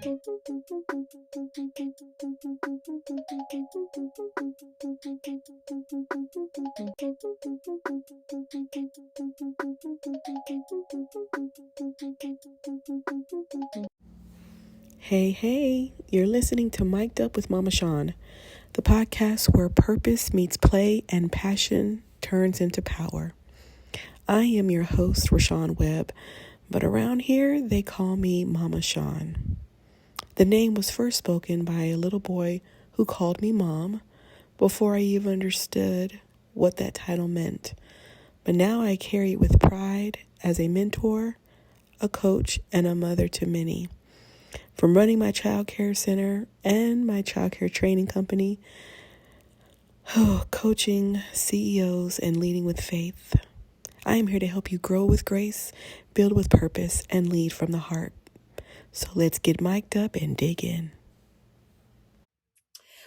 Hey, you're listening to Mic'd Up with Mama Shaun, the podcast where purpose meets play and passion turns into power. I am your host, Rashawn Webb, but around here they call me Mama Shaun. The name was first spoken by a little boy who called me Mom before I even understood what that title meant. But now I carry it with pride as a mentor, a coach, and a mother to many. From running my child care center and my child care training company, coaching CEOs and leading with faith, I am here to help you grow with grace, build with purpose, and lead from the heart. So let's get mic'd up and dig in.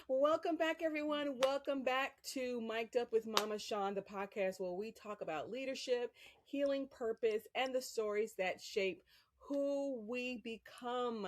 Welcome back, everyone. Welcome back to Mic'd Up with Mama Shaun, the podcast where we talk about leadership, healing, purpose, and the stories that shape who we become.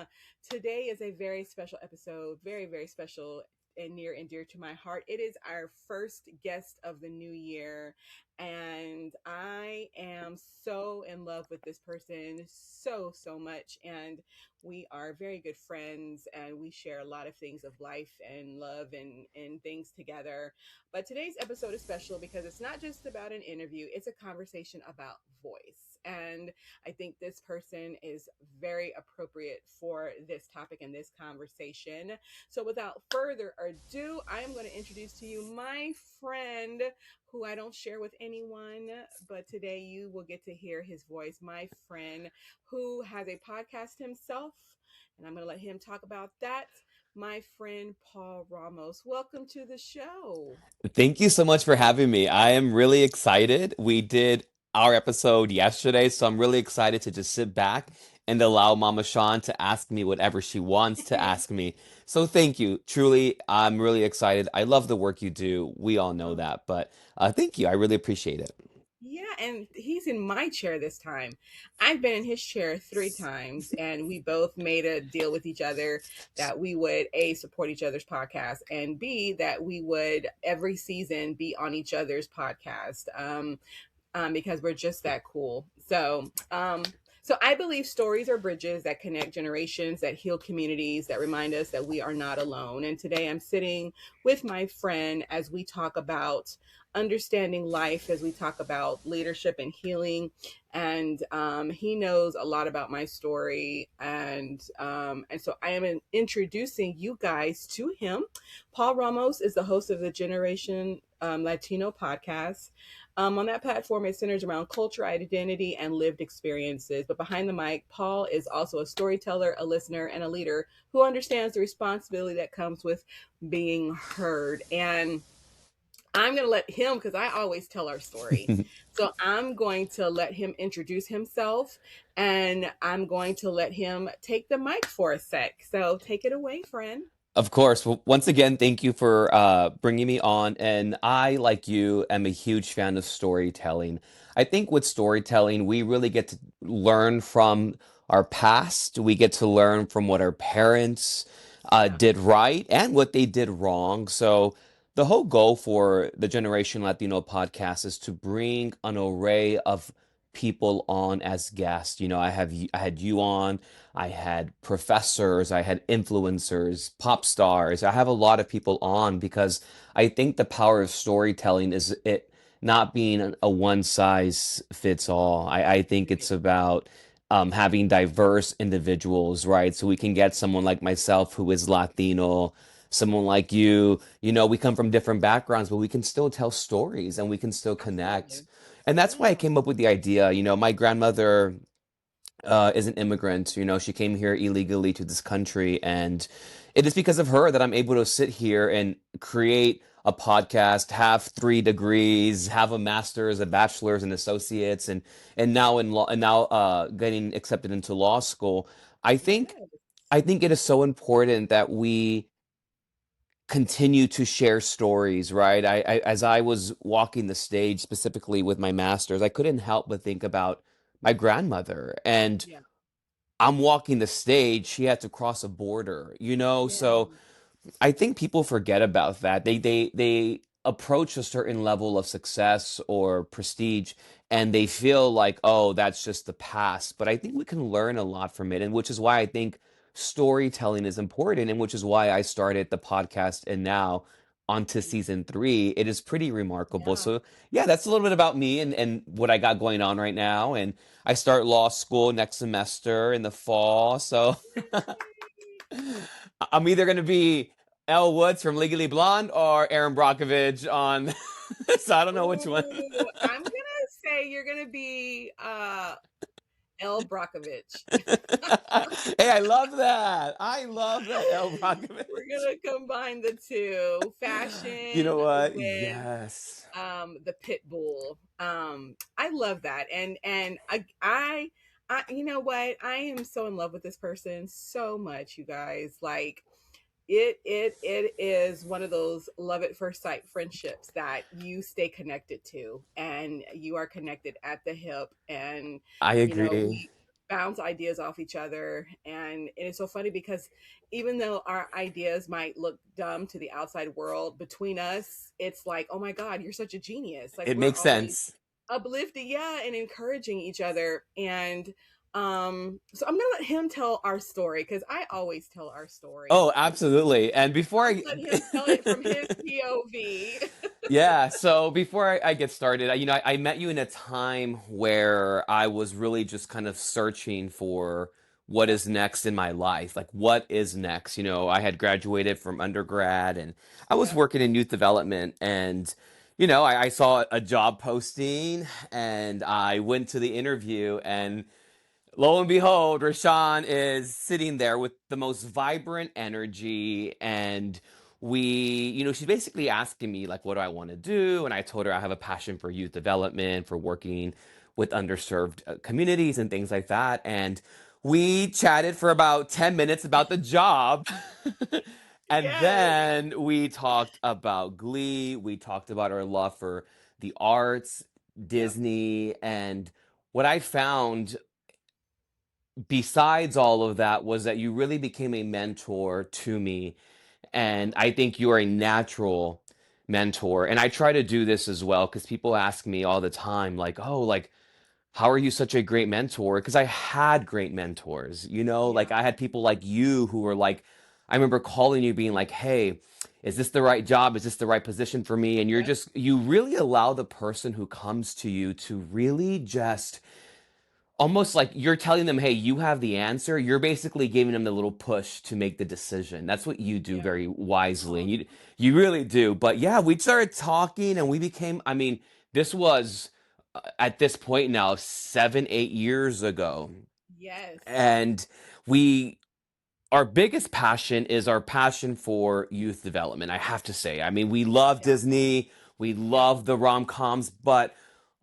Today is a very special episode, very, very special and near and dear to my heart. It is our first guest of the new year, and I am so in love with this person so much, and we are very good friends, and we share a lot of things of life and love and things together. But today's episode is special because it's not just about an interview, it's a conversation about voice. And I think this person is very appropriate for this topic and this conversation. So without further ado, I am going to introduce to you my friend who I don't share with anyone, but today you will get to hear his voice, my friend who has a podcast himself, and I'm going to let him talk about that. My friend, Paul Ramos. Welcome to the show. Thank you so much for having me. I am really excited. We did our episode yesterday, so I'm really excited to just sit back and allow Mama Shaun to ask me whatever she wants to ask me. So thank you. Truly, I'm really excited. I love the work you do. We all know that, but thank you. I really appreciate it. Yeah, and he's in my chair this time. I've been in his chair 3 times, and we both made a deal with each other that we would A, support each other's podcast, and B, that we would every season be on each other's podcast because we're just that cool. So I believe stories are bridges that connect generations, that heal communities, that remind us that we are not alone. And today I'm sitting with my friend as we talk about understanding life, as we talk about leadership and healing. And he knows a lot about my story. And so I am introducing you guys to him. Paul Ramos is the host of the Generation Latino Podcast. On that platform, it centers around culture, identity, and lived experiences. But behind the mic, Paul is also a storyteller, a listener, and a leader who understands the responsibility that comes with being heard. And I'm going to let him, because I always tell our story. So I'm going to let him introduce himself, and I'm going to let him take the mic for a sec. So take it away, friend. Of course. Well, once again, thank you for bringing me on. And I, like you, am a huge fan of storytelling. I think with storytelling, we really get to learn from our past. We get to learn from what our parents Yeah. did right and what they did wrong. So the whole goal for the Generation Latino podcast is to bring an array of people on as guests. You know, I had you on. I had professors, I had influencers, pop stars. I have a lot of people on because I think the power of storytelling is it not being a one size fits all. I think it's about having diverse individuals, right? So we can get someone like myself who is Latino, someone like you know, we come from different backgrounds, but we can still tell stories and we can still connect. Absolutely. And that's why I Yeah. came up with the idea. You know, my grandmother is an immigrant. You know, she came here illegally to this country, and it is because of her that I'm able to sit here and create a podcast, have 3 degrees, have a master's, a bachelor's, and associates, and now in law, and now getting accepted into law school. I think Yes. I think it is so important that we continue to share stories, right? As I was walking the stage specifically with my master's, I couldn't help but think about my grandmother and Yeah. I'm walking the stage, she had to cross a border, you know? Yeah. So I think people forget about that. They approach a certain level of success or prestige and they feel like, oh, that's just the past. But I think we can learn a lot from it, and which is why I think storytelling is important, and which is why I started the podcast and now onto season 3. It is pretty remarkable. Yeah. So yeah, that's a little bit about me and what I got going on right now. And I start law school next semester in the fall. So I'm either going to be Elle Woods from Legally Blonde or Aaron Brockovich on. So I don't know which one. Ooh, I'm gonna say you're gonna be El Brockovich. Hey, I love that. I love that, Elle Brockovich. We're gonna combine the two, You know fashion what? with Yes. the pit bull. I love that. And I you know what? I am so in love with this person so much, you guys. Like it is one of those love at first sight friendships that you stay connected to, and you are connected at the hip, and I agree. we bounce ideas off each other. And it's so funny because even though our ideas might look dumb to the outside world, between us it's like, oh my god, you're such a genius. Like It we're makes always sense. uplifting, yeah, and encouraging each other. And so I'm gonna let him tell our story because I always tell our story. Oh, absolutely. And before I'm I gonna let him tell it from his POV. Yeah, so before I get started, I met you in a time where I was really just kind of searching for what Yep. is next in my life. Like, what is next? I had graduated from undergrad and I was Yep. working in youth development. And, I saw a job posting and I went to the interview, and lo and behold, Rashawn is sitting there with the most vibrant energy. And she's basically asking me, like, what do I want to do? And I told her I have a passion for youth development, for working with underserved communities and things like that. And we chatted for about 10 minutes about the job. And Yes. then we talked about Glee. We talked about our love for the arts, Yep. Disney. And what I found besides all of that was that you really became a mentor to me. And I think you are a natural mentor. And I try to do this as well because people ask me all the time, like, oh, like, how are you such a great mentor? Because I had great mentors, Yeah. like I had people like you who were like, I remember calling you being like, hey, is this the right job? Is this the right position for me? And Yep. you really allow the person who comes to you to really just almost like you're telling them, hey, you have the answer. You're basically giving them the little push to make the decision. That's what you do Yeah. very wisely. Oh, And you really do. But yeah, we started talking and we became, I mean, this was at this point now 7, 8 years ago. yes. And we our biggest passion is our passion for youth development, I have to say. I mean, we love Yeah. Disney, we Yep. love the rom-coms, but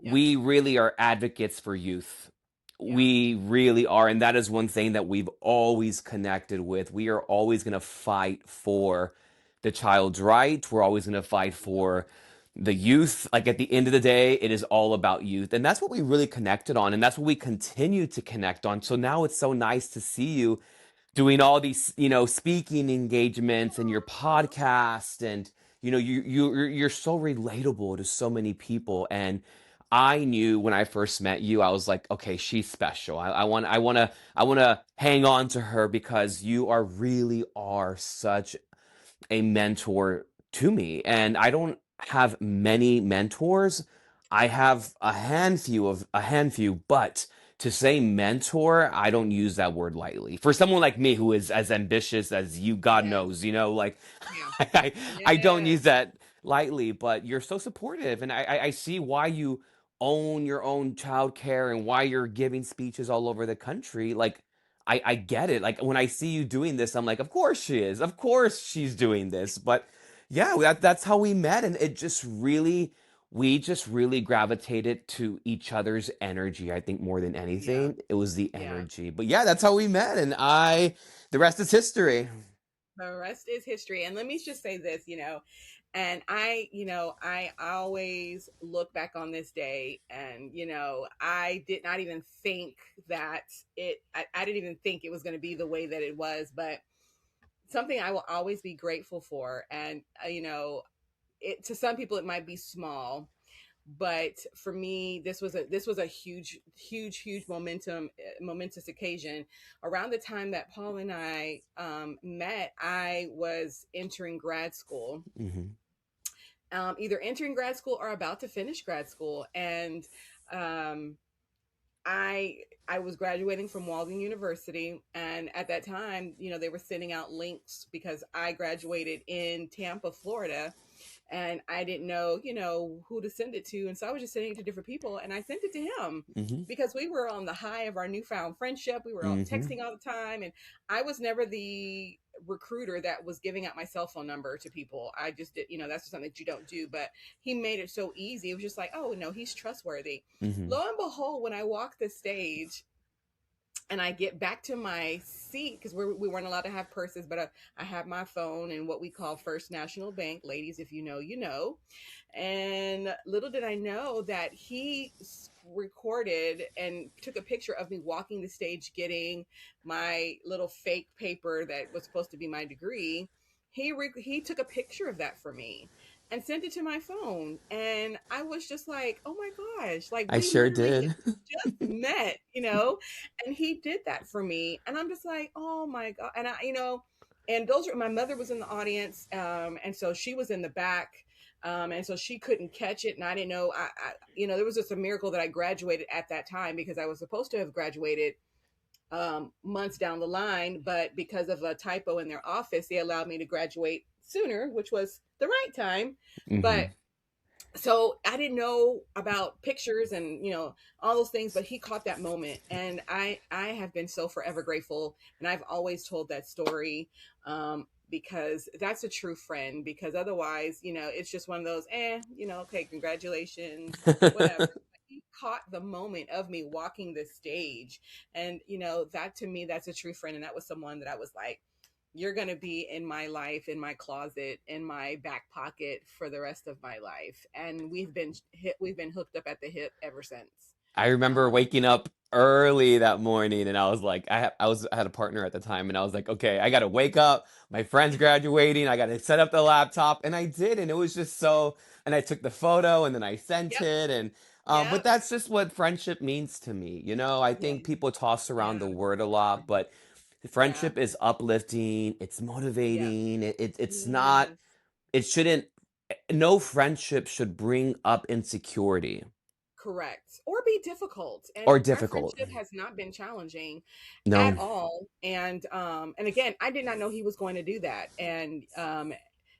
Yep. we really are advocates for youth. Yeah. We really are, and that is one thing that we've always connected with. We are always going to fight for the child's right. We're always going to fight Yep. for the youth. Like at the end of the day, it is all about youth. And that's what we really connected on, and that's what we continue to connect on. So now it's so nice to see you doing all these speaking engagements and your podcast. And you're so relatable to so many people. And I knew when I first met you, I was like, okay, she's special. I want to hang on to her because you are such a mentor to me. And I don't have many mentors. I have a handful, but to say mentor, I don't use that word lightly. For someone like me who is as ambitious as you, God Yes. knows, like Yeah. I don't Yes. use that lightly, but you're so supportive. And I see why you own your own childcare and why you're giving speeches all over the country. Like I get it. Like when I see you doing this, I'm like, of course she is. Of course she's doing this. But yeah, that's how we met, and we just really gravitated to each other's energy. I think more than Yeah. anything, it was the Yeah. energy. But yeah, that's how we met, and the rest is history. The rest is history. And let me just say this, And I always look back on this day, and I did not even think that I didn't even think it was going to be the way that it was, but something I will always be grateful for. And it, to some people it might be small, but for me this was a huge momentous occasion. Around the time that Paul and I met, I was entering grad school, Hmm. either entering grad school or about to finish grad school. And um, I I was graduating from Walden University, and at that time, they were sending out links because I graduated in Tampa, Florida, and I didn't know, who to send it to. And so I was just sending it to different people, and I sent it to him Hmm. because we were on the high of our newfound friendship. We were all Hmm. texting all the time, and I was never the recruiter that was giving out my cell phone number to people. I just did, that's just something that you don't do. But he made it so easy. It was just like, oh no, he's trustworthy. Hmm. Lo and behold, when I walk the stage and I get back to my seat, because we weren't allowed to have purses, but I have my phone and what we call First National Bank. Ladies, if you know, you know. And little did I know that he recorded and took a picture of me walking the stage getting my little fake paper that was supposed to be my degree. He took a picture of that for me and sent it to my phone, and I was just like, "Oh my gosh, like I we sure literally did. just met." And he did that for me, and I'm just like, "Oh my god." And and my mother was in the audience, and so she was in the back, and so she couldn't catch it, and I didn't know. There was just a miracle that I graduated at that time, because I was supposed to have graduated months down the line, but because of a typo in their office, they allowed me to graduate sooner, which was the right time. But Hmm. so I didn't know about pictures and all those things, but he caught that moment, and I have been so forever grateful, and I've always told that story, because that's a true friend. Because otherwise, it's just one of those, okay, congratulations, whatever. He caught the moment of me walking the stage, and that, to me, that's a true friend. And that was someone that I was like, you're going to be in my life, in my closet, in my back pocket for the rest of my life. And we've been hooked up at the hip ever since. I remember um waking up early that morning, and I was like, I had a partner at the time, and I was like, okay, I gotta wake up. My friend's graduating. I gotta set up the laptop, and I did, and it was just so. And I took the photo, and then I sent yep, it, and but yep, that's just what friendship means to me. I yeah, think people toss around yeah, the word a lot, but yeah, friendship is uplifting. It's yeah, motivating. It's not. yes. It shouldn't. No friendship should bring up insecurity Correct. Or be difficult. or And our difficult. friendship has not been challenging at No. all. And again, I did not know he was going to do that. And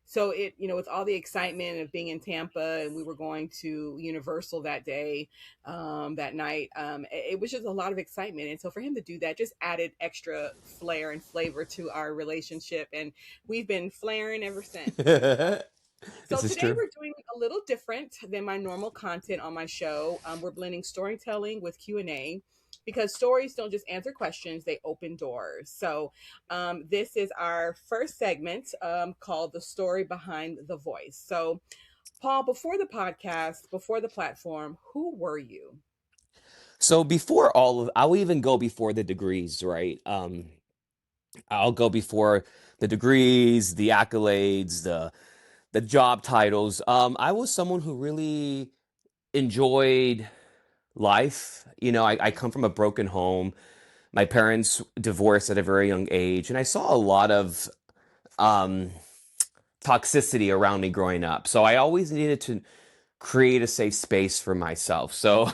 so it, with all the excitement of being in Tampa, and we were going to Universal that day, that night, it was just a lot of excitement. And so for him to do that just added extra flair and flavor to our relationship. And we've been flaring ever since. So This is today true. we're doing a little different than my normal content on my show. We're blending storytelling with Q&A, because stories don't just answer questions, they open doors. So this is our first segment, called The Story Behind the Voice. So Paul, before the podcast, before the platform, who were you? So before all of, I'll even go before the degrees, right? I'll go before the degrees, the accolades, the job titles. I was someone who really enjoyed life. I Mhm. come from a broken home. My parents divorced at a very young age, and I saw a lot of um, toxicity around me growing up. So I always needed to create a safe space for myself. So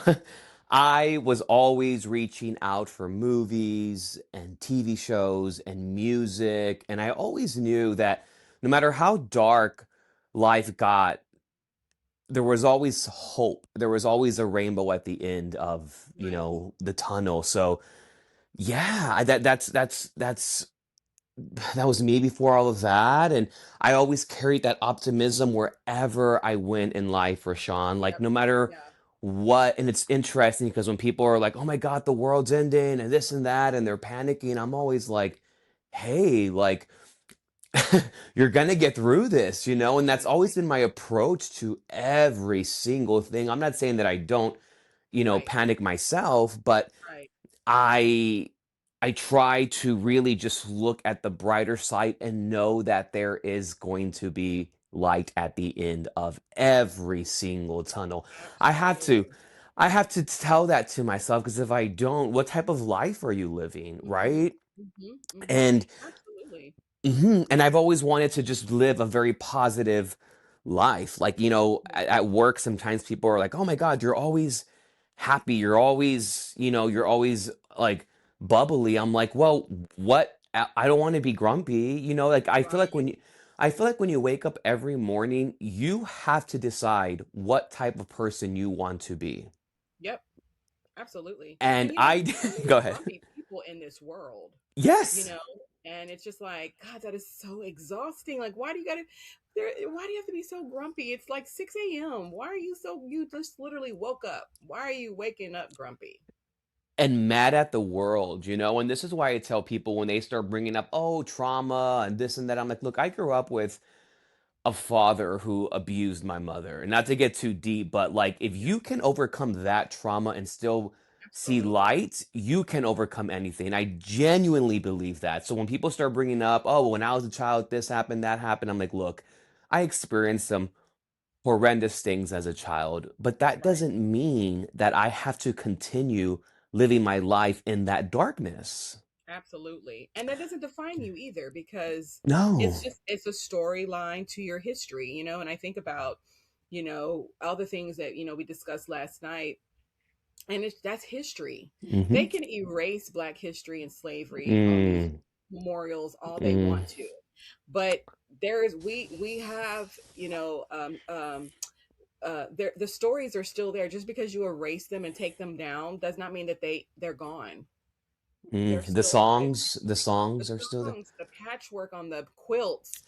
I was always reaching out for movies and TV shows and music. And I always knew that no matter how dark life got, there was always hope. There was always a rainbow at the end of, Right. the tunnel. So yeah, that's that was me before all of that. And I always carried that optimism wherever I went in life, Rashawn. Like, Yep. no matter Yeah. what. And it's interesting because when people are like, oh my God, the world's ending and this and that, and they're panicking, I'm always like, hey, like, you're gonna get through this, and that's always Right. been my approach to every single thing. I'm not saying that I don't, Right. panic myself, but Right. I I try to really just look at the brighter side and know that there is going to be light at the end of every single tunnel. I have to Absolutely. I have to tell that to myself because if I don't, what type of life are you living, Mhm. right? Mhm. Mhm. And Absolutely. and I've always wanted to just live a very positive life. Like, Right. at work, sometimes people are like, oh my God, you're always happy. You're always like bubbly. I'm like, well, what? I don't want to be grumpy. Like Right. I feel like when you wake up every morning, you have to decide what type of person you want to be. Yep. Absolutely. And And I, there's so go many ahead. grumpy people in this world, you Yes. know, and it's just like, God, that is so exhausting. Like, why do you gotta why do you have to be so grumpy? It's like 6 a.m. Why are you just literally woke up? Why are you waking up grumpy? And mad at the world, and this is why I tell people when they start bringing up, oh, trauma and this and that. I'm like, look, I grew up with a father who abused my mother. And not to get too deep, but like if Yep. you can overcome that trauma and still see Absolutely. light, you can overcome anything. I genuinely believe that. So when people start bringing up, oh, when I was a child, this happened, that happened, I'm like, look, I experienced some horrendous things as a child, but that Right. doesn't mean that I have to continue living my life in that darkness. Absolutely. And that doesn't define you either because No. it's a storyline to your history, and I think about, all the things that, we discussed last night, and that's history. They Hmm. can erase Black history and slavery on these Mm, memorials all they mm, want to, but we have, the stories are still there. Just because you erase them and take them down does not mean that they're gone. They're The still alive. The songs are still there. songs, the patchwork on the quilts,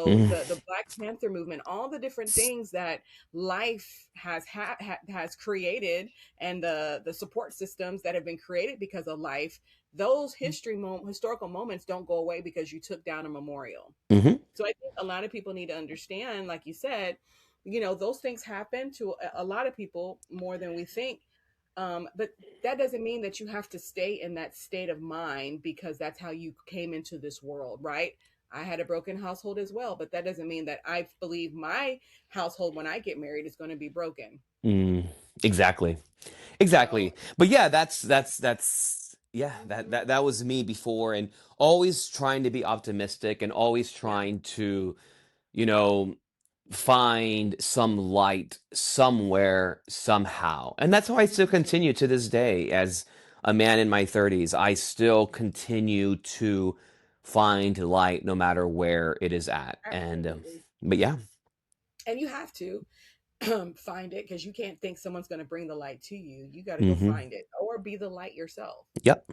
Mm, the Black Panther movement, all the different things that life has created, and the support systems that have been created because of life. Those historical moments don't go away because you took down a memorial. mhm, So I think a lot of people need to understand, like you said, those things happen to a lot of people more than we think. But that doesn't mean that you have to stay in that state of mind because that's how you came into this world, right? I had a broken household as well, but that doesn't mean that I believe my household when I get married is going to be broken. mm. Exactly. So, Exactly. But yeah, that's yeah, that mhm, that that was me before, and always trying to be optimistic and always yeah, trying to, you know, find some light somewhere, somehow. And that's how I still mhm, continue to this day as a man in my 30s. I still continue to find light no matter where it is at. And absolutely. but yeah. And you have to find it because you can't think someone's going to bring the light to you. You got to go Mhm. find it or be the light yourself. Yep.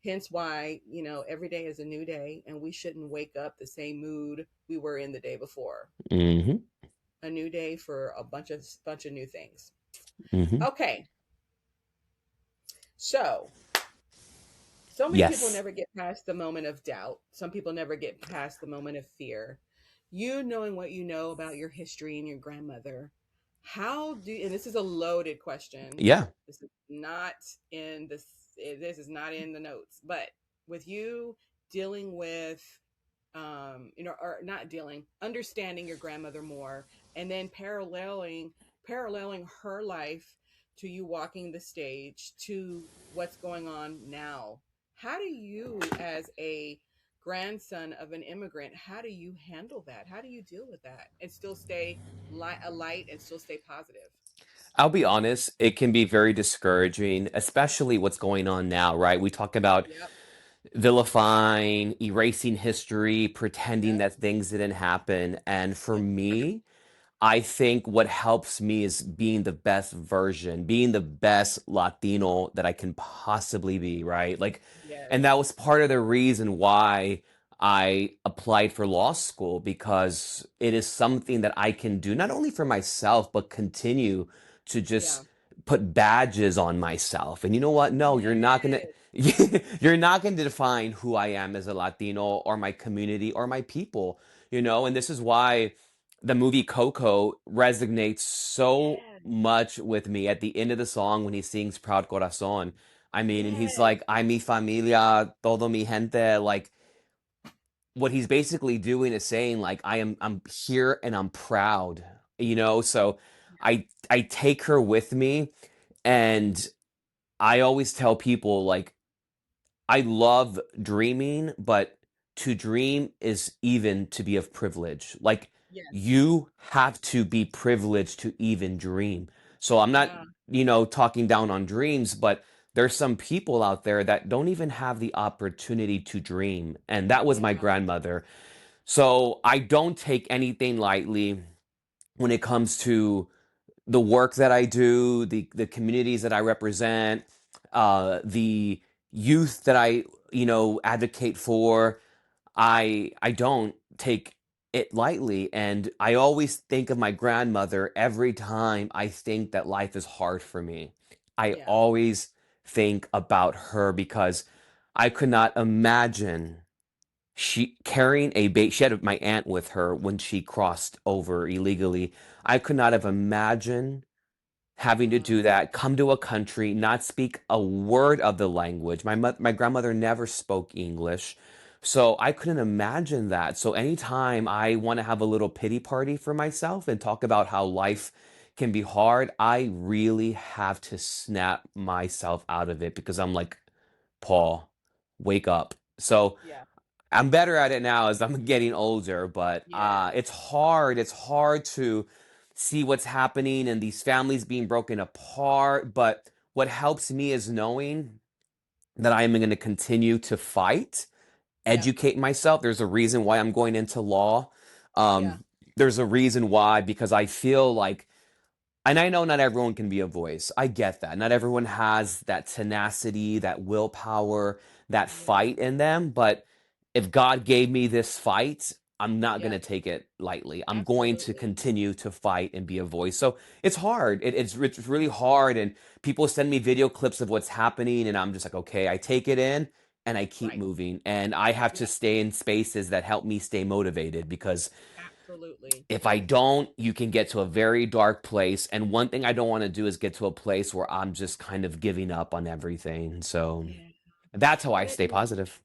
Hence why, every day is a new day and we shouldn't wake up the same mood we were in the day before. Mhm. A new day for a bunch of new things. Mhm. Okay. So many people Yes. never get past the moment of doubt. Some people never get past the moment of fear. You knowing what you know about your history and your grandmother, and this is a loaded question. Yeah. This is not in this this is not in the notes, but with you dealing with or not dealing, understanding your grandmother more, and then paralleling her life to you walking the stage to what's going on now. How do you, as a grandson of an immigrant, how do you handle that? How do you deal with that and still stay a light and still stay positive? I'll be honest, it can be very discouraging, especially what's going on now, right? We talk about Yep. vilifying, erasing history, pretending Yep. that things didn't happen. And for Yep. me, I think what helps me is being the best version, being the best Latino that I can possibly be, right? Like, and Yes. that was part of the reason why I applied for law school because it is something that I can do not only for myself, but continue to Yeah. just put badges on myself. And you know what? No, you're not gonna, Yes. you're not going to define who I am as a Latino or my community or my people, and this is why the movie Coco resonates so Yes. much with me at the end of the song when he sings Proud Corazon. I mean, and he's Yes. like, "Ay mi familia, todo mi gente," like what he's basically doing is saying like I'm here and I'm proud, so I take her with me, and I always tell people like I love dreaming, but to dream is even to be of privilege. Like Yes. you have to be privileged to even dream. So I'm not, Yeah. talking down on dreams, but there's some people out there that don't even have the opportunity to dream. And that was my Yeah. grandmother. So I don't take anything lightly when it comes to the work that I do, the communities that I represent, the youth that I advocate for. I don't take it lightly, and I always think of my grandmother every time I think that life is hard for me. I Yeah. always think about her because I could not imagine she carrying a baby. She had my aunt with her when she crossed over illegally. I could not have imagined having to Wow. do that, come to a country, not speak a word of the language. My grandmother never spoke English. So I couldn't imagine that. So anytime I want to have a little pity party for myself and talk about how life can be hard, I really have to snap myself out of it because I'm like, Paul, wake up. So Yeah. I'm better at it now as I'm getting older, but Yes. it's hard. It's hard to see what's happening and these families being broken apart. But what helps me is knowing that I am going to continue to fight, Yep. educate myself. There's a reason why I'm going into law. Yeah. There's a reason why, because I feel like, and I know not everyone can be a voice. I get that. Not everyone has that tenacity, that willpower, that Yeah. fight in them. But if God gave me this fight, I'm not going Yeah. to take it lightly. I'm going to Absolutely. continue to fight and be a voice. So it's hard. It's really hard. And people send me video clips of what's happening. And I'm just like, okay, I take it in and I keep Right. moving. And I have to Yep. stay in spaces that help me stay motivated because Absolutely. if I don't, you can get to a very dark place. And one thing I don't want to do is get to a place where I'm just kind of giving up on everything. So Yeah. that's how I And it, stay positive.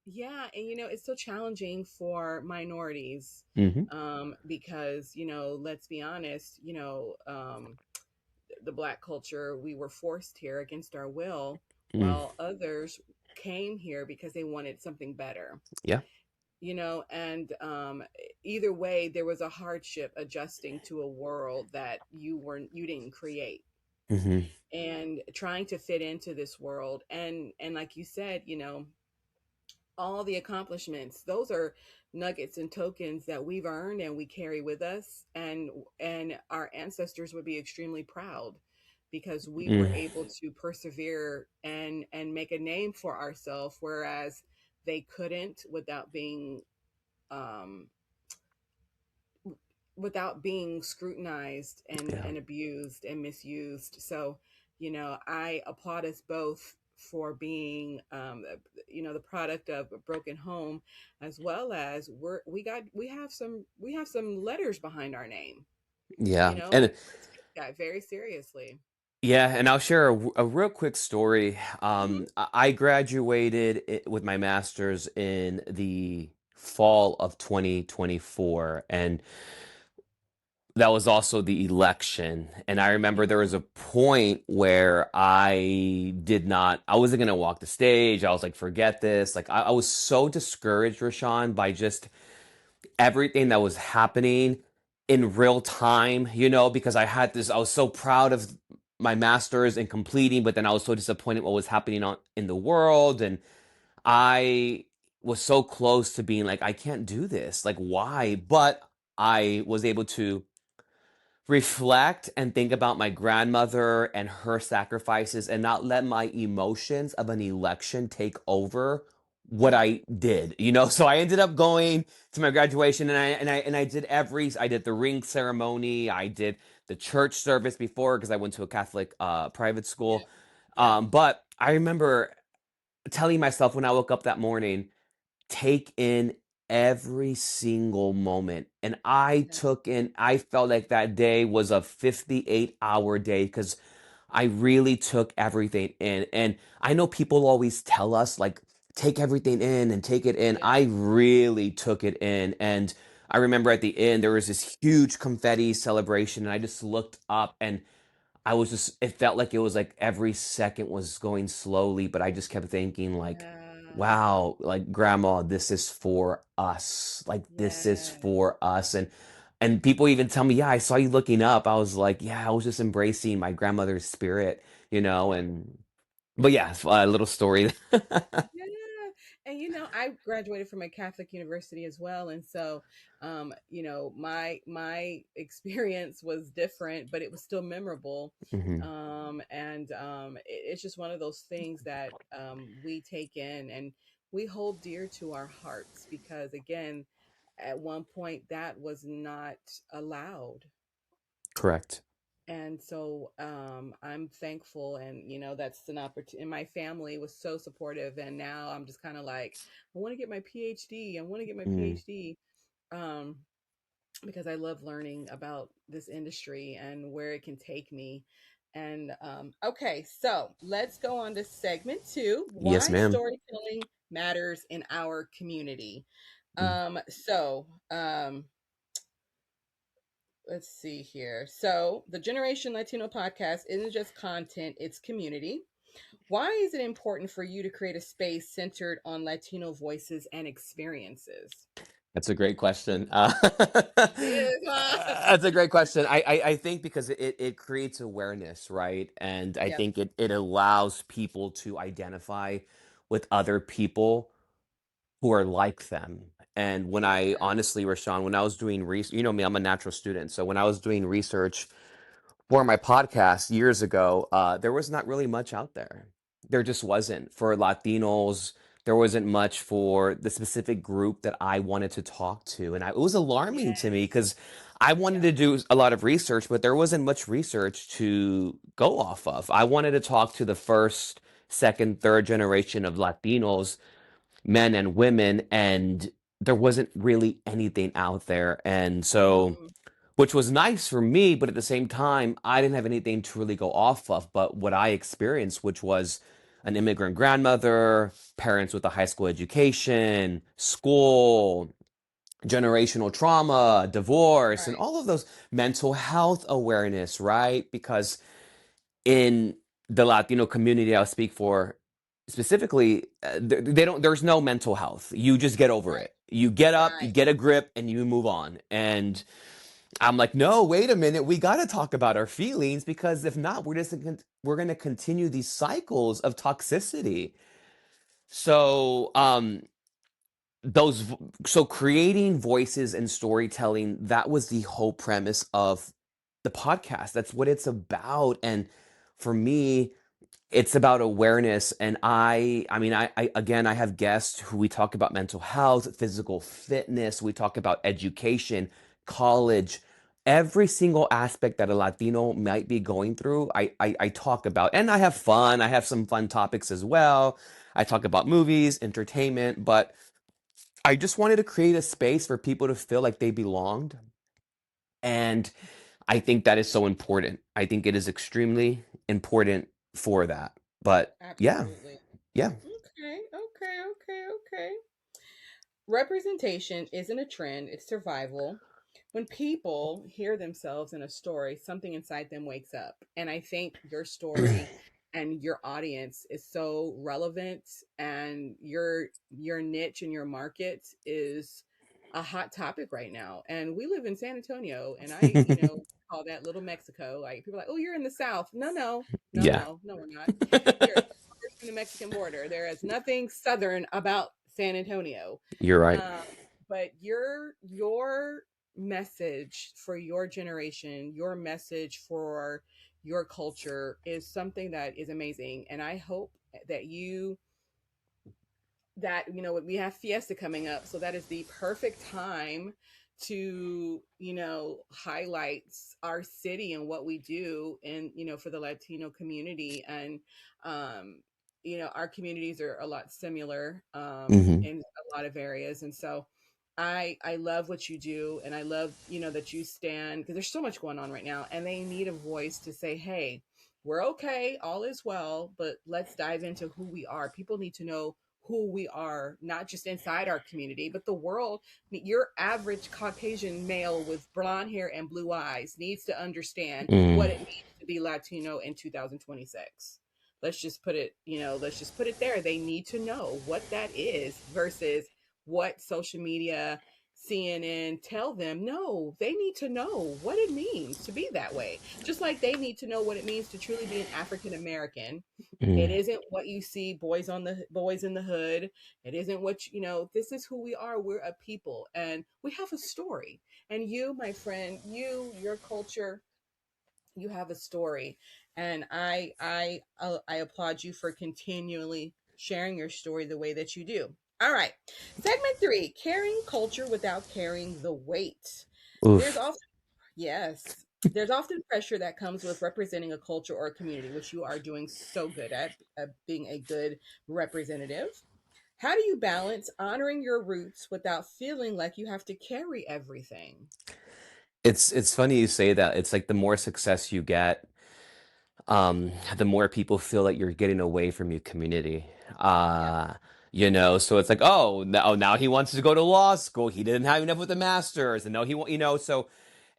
yeah, and it's so challenging for minorities, Hmm. because let's be honest, the black culture, we were forced here against our will, Mm. while others came here because they wanted something better. Yeah. And either way, there was a hardship adjusting to a world that you didn't create, Hmm. and trying to fit into this world. And like you said, all the accomplishments, those are nuggets and tokens that we've earned and we carry with us, and our ancestors would be extremely proud because we were Mm. able to persevere and make a name for ourselves, whereas they couldn't um without being scrutinized Yeah. and abused and misused. So, I applaud us both for being, the product of a broken home, as well as we have some letters behind our name. Yeah. And And let's take that very seriously. yeah, and I'll share a real quick story. Hmm. I graduated with my master's in the fall of 2024, and that was also the election. And I remember there was a point where I wasn't going to walk the stage. I was like, forget this. Like, I was so discouraged, Rashawn, by just everything that was happening in real time, because I was so proud of my master's and completing, but then I was so disappointed what was happening in the world. And I was so close to being like, I can't do this. Like, why? But I was able to reflect and think about my grandmother and her sacrifices and not let my emotions of an election take over what I did. So I ended up going to my graduation, and I did the ring ceremony, I did the church service before because I went to a Catholic private Yeah. school. Yeah. But I remember telling myself when I woke up that morning, take in every single moment. And Yeah. I felt like that day was a 58-hour day because I really took everything in. And I know people always tell us, like, take everything in and take it in. Yeah. I really took it in. And I remember at the end, there was this huge confetti celebration, and I just looked up and it felt like it was like every second was going slowly, but I just kept thinking, like, Yeah. wow, like, grandma, this is for us. Like, this is Yeah. for us. And people even tell me, yeah, I saw you looking up. I was like, yeah, I was just embracing my grandmother's spirit, and but yeah, a little story. Yeah. And I graduated from a Catholic university as well. And so my experience was different, but it was still memorable. Hmm. It's just one of those things that we take in and we hold dear to our hearts because again, at one point that was not allowed. Correct. And so I'm thankful, and that's an opportunity. And my family was so supportive, and now I'm just kind of like, I want to get my PhD. I want to get my Mm. PhD, um, because I love learning about this industry and where it can take me. And okay, so let's go on to segment two: Yes, why ma'am. storytelling matters in our community. Mm. Um, so um, let's see here. So, the Generation Latino podcast isn't just content, it's community. Why is it important for you to create a space centered on Latino voices and experiences? That's a great question. It is, huh? That's a great question. I think because it creates awareness, right? And I Yep. think it allows people to identify with other people who are like them. And when I Yeah. honestly, Rashawn, when I was doing research, you know me, I'm a natural student. So when I was doing research for my podcast years ago, there was not really much out there. There just wasn't for Latinos. There wasn't much for the specific group that I wanted to talk to. And it was alarming to me Yes. because I wanted Yeah. to do a lot of research, but there wasn't much research to go off of. I wanted to talk to the first, second, third generation of Latinos, men and women, and there wasn't really anything out there. And so Mm, which was nice for me, but at the same time, I didn't have anything to really go off of. But what I experienced, which was an immigrant grandmother, parents with a high school education, school, generational trauma, divorce, and right. all of those mental health awareness, right? Because in the Latino community I'll speak for specifically, they don't, there's no mental health. You just get over Right. it. You get up, you Right. get a grip, and you move on. And I'm like, no, wait a minute. We got to talk about our feelings because if not, we're going to continue these cycles of toxicity. So, those so creating voices and storytelling, that was the whole premise of the podcast. That's what it's about. And for me, it's about awareness. And I mean, I again, I have guests who we talk about mental health, physical fitness, we talk about education, college, every single aspect that a Latino might be going through. I talk about, and I have fun. I have some fun topics as well. I talk about movies, entertainment, but I just wanted to create a space for people to feel like they belonged. And I think that is so important. I think it is extremely important for that. But yeah, Absolutely. yeah. Okay. Okay. Okay. Okay. Representation isn't a trend, it's survival. When people hear themselves in a story, something inside them wakes up. And I think your story and your audience is so relevant, and your niche and your market is a hot topic right now. And we live in San Antonio, and call that little Mexico. Like people are like, "Oh, you're in the South." No, no. No, Yeah. no. No, we're not. We are 2 hours from the Mexican border. There is nothing southern about San Antonio. You're right. Um, but your message for your generation, your message for your culture is something that is amazing. And I hope that we have Fiesta coming up, so that is the perfect time to highlight our city and what we do, and for the Latino community. And um our communities are a lot similar Hmm. in a lot of areas, and so I love what you do, and I love that you stand, because there's so much going on right now, and they need a voice to say, hey, we're okay, all is well, but let's dive into who we are. People need to know who we are, not just inside our community, but the world. Your average Caucasian male with blonde hair and blue eyes needs to understand what Mm. it means to be Latino in 2026. Let's just put it there. They need to know what that is versus what social media, CNN tell them. No, they need to know what it means to be that way. Just like they need to know what it means to truly be an African American. It Mm. isn't what you see boys in the hood. It isn't this is who we are. We're a people and we have a story. And you, my friend, your culture, you have a story, and I applaud you for continually sharing your story the way that you do. All right, segment 3: carrying culture without carrying the weight. There's Oof. often Yes, there's often pressure that comes with representing a culture or a community, which you are doing so good at being a good representative. How do you balance honoring your roots without feeling like you have to carry everything? It's funny you say that. It's like the more success you get, the more people feel like you're getting away from your community. Yeah, So it's like, now he wants to go to law school. He didn't have enough with the masters, and no, so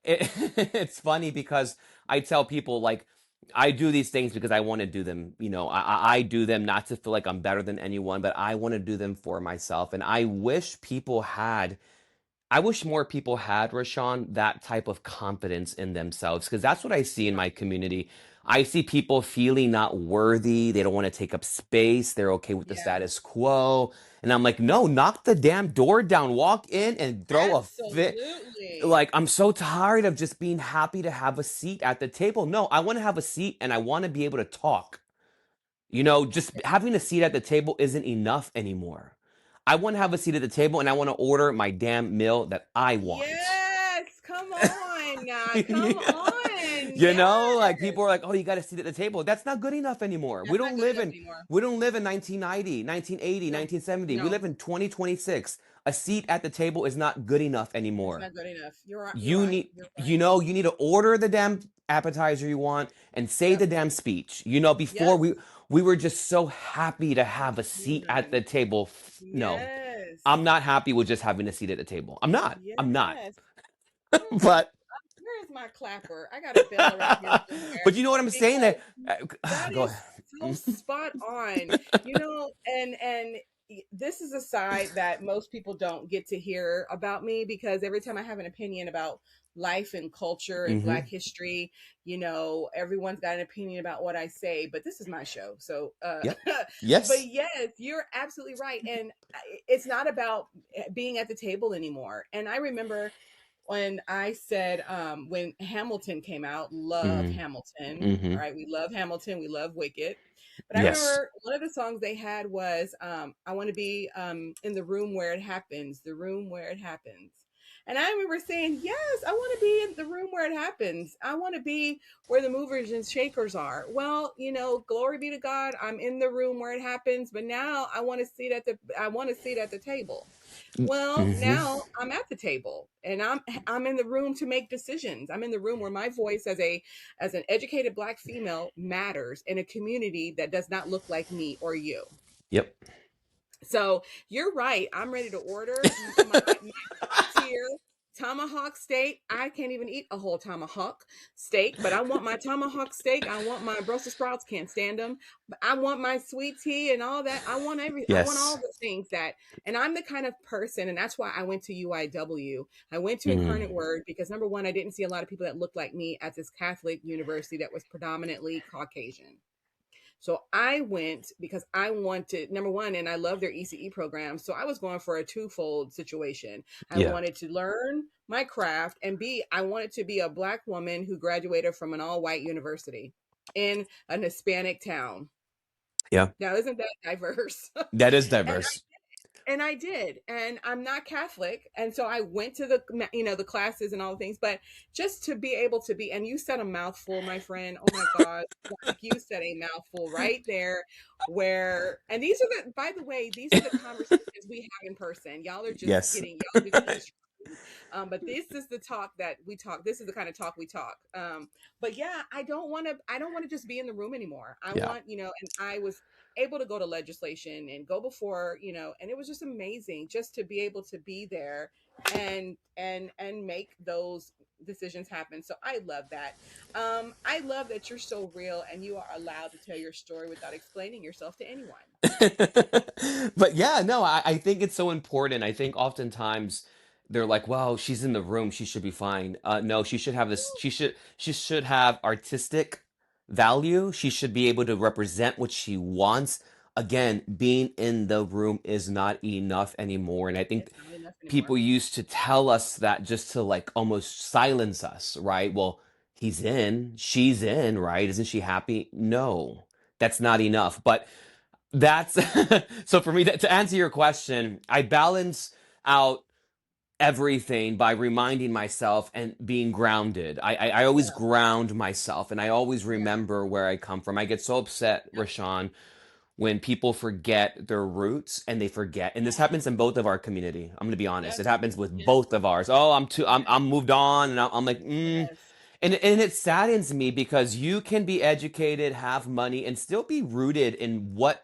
it, it's funny because I tell people like I do these things because I want to do them. I do them not to feel like I'm better than anyone, but I want to do them for myself, and I wish more people had, Rashawn, that type of confidence in themselves because that's what I see in yeah, my community. I see people feeling not worthy. They don't want to take up space. They're okay with the yeah. status quo. And I'm like, no, knock the damn door down, walk in and throw a fit. Absolutely. Like, I'm so tired of just being happy to have a seat at the table. No, I want to have a seat and I want to be able to talk. Just having a seat at the table isn't enough anymore. I want to have a seat at the table and I want to order my damn meal that I want. Yes, come on now. Come on. Like Yes. people are like, "Oh, you got a seat at the table." That's not good enough anymore. That's not good enough anymore. We don't live in 1990, 1980, No, 1970. We no, live in 2026. A seat at the table is not good enough it's anymore. not good enough. You're right. You're You right. need You're right. you need to order the damn appetizer you want and say the Yep. damn speech. Before Yep. we were just so happy to have a You're seat at right. the table. No. I'm Yes. not happy with just having a seat at the table. I'm not. I'm not. Yes. Where's my But where's my clapper? I got a bell around here somewhere but you know what I'm saying? That because that go is so ahead. spot on. And this is a side that most people don't get to hear about me, because every time I have an opinion about life and culture and Hmm. Black history, everyone's got an opinion about what I say, but this is my show. So, Yep. but Yes. yes, you're absolutely right. And it's not about being at the table anymore. And I remember when I said, when Hamilton came out, love Mm. Hamilton. All Hmm. right, we love Hamilton, we love Wicked. But I Yes. remember one of the songs they had was, I want to be in the room where it happens, the room where it happens. And I remember saying, yes, I want to be in the room where it happens. I want to be where the movers and shakers are. Well, glory be to God, I'm in the room where it happens, but now I want to sit at the table. Well, Hmm. now I'm at the table and I'm in the room to make decisions. I'm in the room where my voice as an educated Black female matters in a community that does not look like me or you. Yep. So you're right. I'm ready to order my top tier tomahawk steak. I can't even eat a whole tomahawk steak, but I want my tomahawk steak. I want my Brussels sprouts. Can't stand them. But I want my sweet tea and all that. I want all Yes. the things that. And I'm the kind of person, and that's why I went to UIW. I went to Mm. Incarnate Word because, number one, I didn't see a lot of people that looked like me at this Catholic university that was predominantly Caucasian. So I went because I wanted, number one, and I love their ECE program. So I was going for a twofold situation. I Yeah. wanted to learn my craft, and B, I wanted to be a Black woman who graduated from an all white university in an Hispanic town. Yeah. Now, isn't that diverse? That is And diverse. And I did, and I'm not Catholic, and so I went to the classes and all the things, but just to be able to be, and you said a mouthful, my friend. Oh my God, like you said a mouthful right there. Where and these are the by the way, these are the conversations we have in person. Yes. Y'all just eavesdropping. But this is the talk that we talk. This is the kind of talk we talk. But yeah, I don't want to just be in the room anymore. I Yeah. want, and I was able to go to legislation and go before, and it was just amazing just to be able to be there and make those decisions happen. So I love that. I love that you're so real and you are allowed to tell your story without explaining yourself to anyone. But yeah, no, I think it's so important. I think oftentimes they're like, well, she's in the room, she should be fine. No, she should have this, she should have artistic value. She should be able to represent what she wants. Again, being in the room is not enough anymore. And I think It's not enough people anymore. used to tell us that just to like almost silence us, right? Well, he's in, she's in, right? Isn't she happy? No, that's not enough. But that's so for me to answer your question, I balance out everything by reminding myself and being grounded. I always Yeah. ground myself and I always Yeah. remember where I come from. I get so upset, Yep. Rashawn, when people forget their roots and they forget. And this Yeah. happens in both of our community. I'm gonna be honest. It Yes. happens with Yes. both of ours. Oh, I'm Yes. moved on, and I'm like, Yes. and it saddens me because you can be educated, have money, and still be rooted in what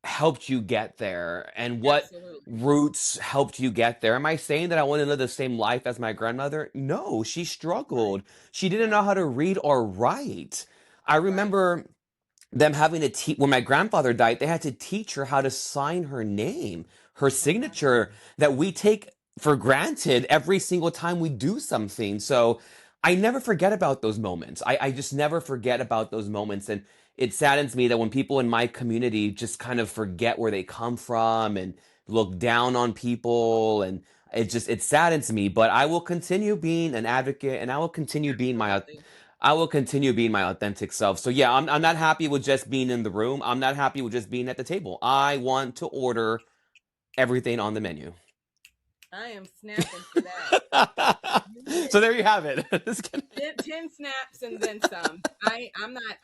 helped you get there and what Absolutely. roots helped you get there. Am I saying that I want to live the same life as my grandmother? No, she struggled. Right. She didn't Yeah. know how to read or write. I Right. remember them having to teach when my grandfather died, they had to teach her how to sign her name, her Oh my signature goodness. that we take for granted every single time we do something. So I never forget about those moments. I just never forget about those moments. And it saddens me that when people in my community just kind of forget where they come from and look down on people, and it saddens me, but I will continue being an advocate, and Absolutely. I will continue being my authentic self. So yeah, I'm not happy with just being in the room. I'm not happy with just being at the table. I want to order everything on the menu. I am snapping for that. You So get there you have it. Just kidding. 10 snaps and then some. I'm not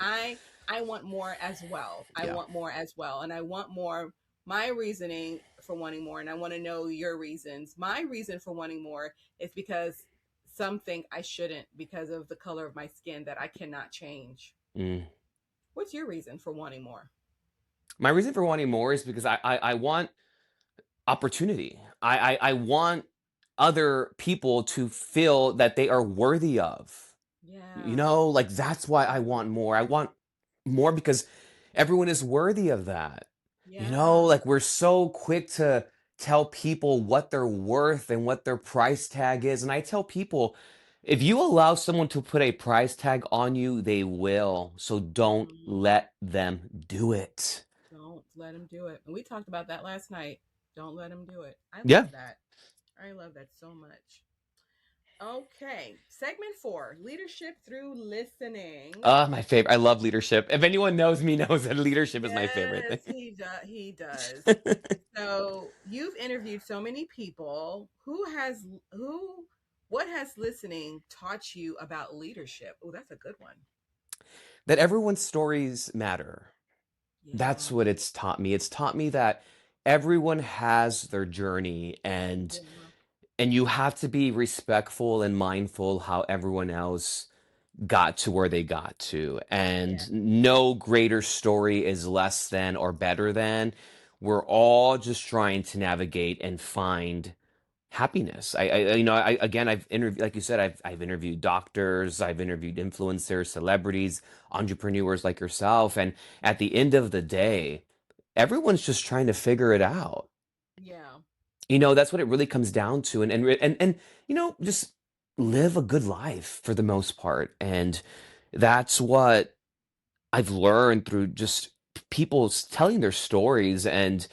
I want more as well. I Yeah. want more as well. And I want more. My reasoning for wanting more, and I want to know your reasons. My reason for wanting more is because some think I shouldn't because of the color of my skin that I cannot change. Mm. What's your reason for wanting more? My reason for wanting more is because I want opportunity. I want other people to feel that they are worthy of. You Yeah. know, like that's why I Yeah. want more. I want more because everyone is worthy of that. You know, Yeah. like we're so quick to tell people what they're worth and what their price tag is. And I tell people, if you allow someone to put a price tag on you, they will. So don't Mhm. let them do it. Don't let him do it. And we talked about that last night. Don't let him do it. I Yeah. love that. I love that so much. Okay. Segment 4, leadership through listening. My favorite. I love leadership. If anyone knows me, knows that leadership is my favorite Yes, thing. he does. So, you've interviewed so many people. Who what has listening taught you about leadership? Oh, that's a good one. That everyone's stories matter. That's Yeah. what it's taught me. It's taught me that everyone has their journey, Yeah. and you have to be respectful and mindful how everyone else got to where they got to. Yeah. And no greater story is less than or better than. We're all just trying to navigate and find happiness. Again, I've interviewed, like you said, I've interviewed doctors, I've interviewed influencers, celebrities, entrepreneurs like yourself, and at the end of the day, everyone's just trying to figure it out. Yeah. That's what it really comes down to, and just live a good life for the most part, and that's what I've learned through just people telling their stories and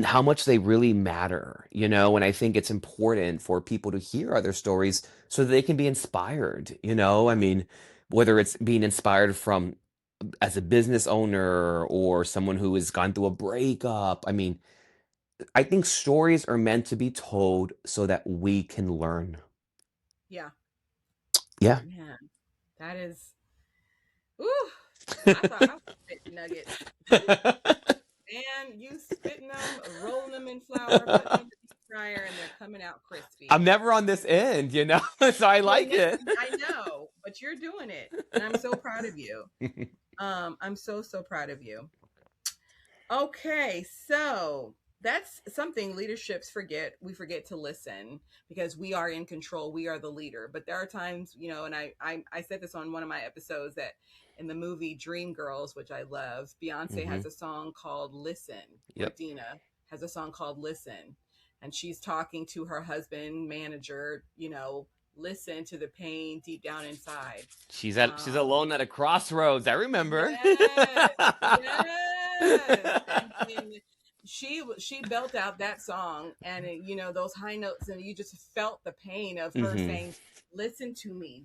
how much they really matter, and I think it's important for people to hear other stories so that they can be inspired, I mean, whether it's being inspired from as a business owner or someone who has gone through a breakup. I mean, I think stories are meant to be told so that we can learn. Yeah, Yeah. man, that is. Ooh, I thought I was spitting nuggets. Whew, man, you spitting them, rolling them in flour, putting them in the deep fryer, and they're coming out I'm crispy. never on this end, so I Well, like yeah, it. I know, but you're doing it, and I'm so proud of you. I'm so proud of you. Okay, so that's something leaderships forget. We forget to listen because we are in control. We are the leader. But there are times, and I said this on one of my episodes that in the movie Dreamgirls, which I love, Beyonce Hmm. has a song called Listen, or Yep. Dina has a song called Listen. And she's talking to her husband, manager, listen to the pain deep down inside. She's alone at a crossroads. I remember. Yes, yes, and she built out that song, and those high notes, and you just felt the pain of her Hmm. saying, listen to me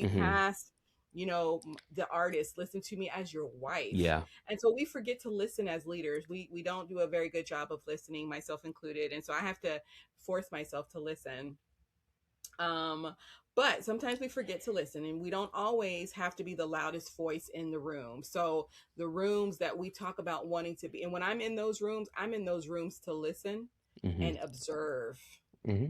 Hmm. past the artist, listen to me as your wife." Yeah. And so we forget to listen as leaders. We don't do a very good job of listening, myself included, and so I have to force myself to listen. um but sometimes we forget to listen, and we don't always have to be the loudest voice in the room. So the rooms that we talk about wanting to be, and when I'm in those rooms, I'm in those rooms to listen Hmm. and observe. Hmm.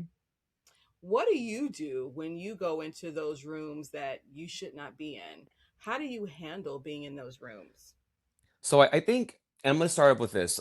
What do you do when you go into those rooms that you should not be in? How do you handle being in those rooms? So I think, and I'm going to start up with this.